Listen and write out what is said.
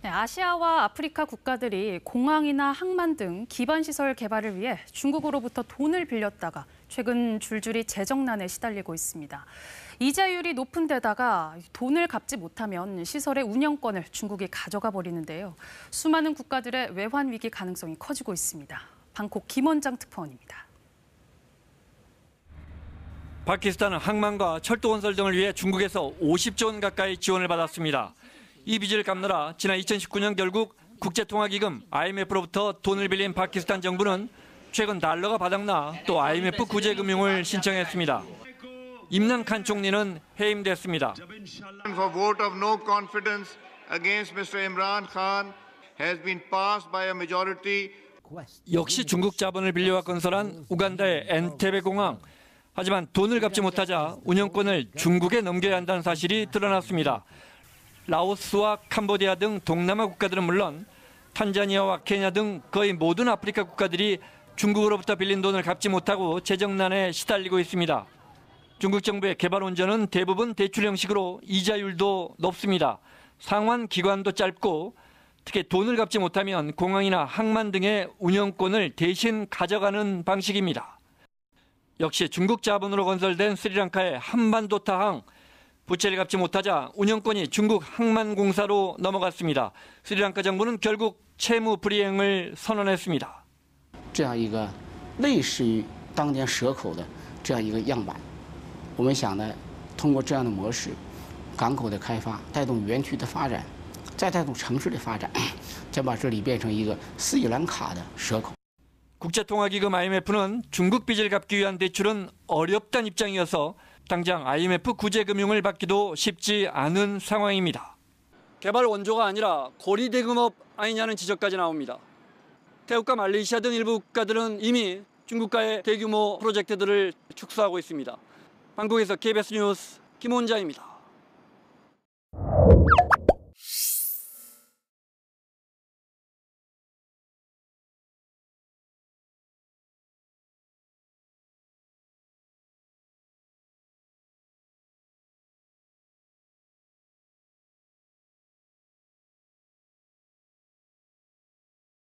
네, 아시아와 아프리카 국가들이 공항이나 항만 등 기반시설 개발을 위해 중국으로부터 돈을 빌렸다가 최근 줄줄이 재정난에 시달리고 있습니다. 이자율이 높은 데다가 돈을 갚지 못하면 시설의 운영권을 중국이 가져가 버리는데요. 수많은 국가들의 외환 위기 가능성이 커지고 있습니다. 방콕 김원장 특파원입니다. 파키스탄은 항만과 철도 건설 등을 위해 중국에서 50조 원 가까이 지원을 받았습니다. 이 빚을 갚느라 지난 2019년 결국 국제통화기금 IMF로부터 돈을 빌린 파키스탄 정부는 최근 달러가 바닥나 또 IMF 구제금융을 신청했습니다. 임란 칸 총리는 해임됐습니다. For vote of no confidence against Mr. Imran Khan has been passed by a majority. 역시 중국 자본을 빌려와 건설한 우간다의 엔테베 공항. 하지만 돈을 갚지 못하자 운영권을 중국에 넘겨야 한다는 사실이 드러났습니다. 라오스와 캄보디아 등 동남아 국가들은 물론 탄자니아와 케냐 등 거의 모든 아프리카 국가들이 중국으로부터 빌린 돈을 갚지 못하고 재정난에 시달리고 있습니다. 중국 정부의 개발 원전은 대부분 대출 형식으로 이자율도 높습니다. 상환 기간도 짧고 특히 돈을 갚지 못하면 공항이나 항만 등의 운영권을 대신 가져가는 방식입니다. 역시 중국 자본으로 건설된 스리랑카의 한반도타항. 부채를 갚지 못하자 운영권이 중국 항만공사로 넘어갔습니다. 스리랑카 정부는 결국 채무 불이행을 선언했습니다. 这样一个类似于当年蛇口的这样一个样板，我们想呢，通过这样的模式，港口的开发，带动园区的发展，再带动城市的发展，将把这里变成一个斯里兰卡的蛇口。 국제통화기금 IMF는 중국 빚을 갚기 위한 대출은 어렵다는 입장이어서 당장 IMF 구제금융을 받기도 쉽지 않은 상황입니다. 개발 원조가 아니라 고리대금업 아니냐는 지적까지 나옵니다. 태국과 말레이시아 등 일부 국가들은 이미 중국과의 대규모 프로젝트들을 축소하고 있습니다. 방콕에서 KBS 뉴스 김원장입니다.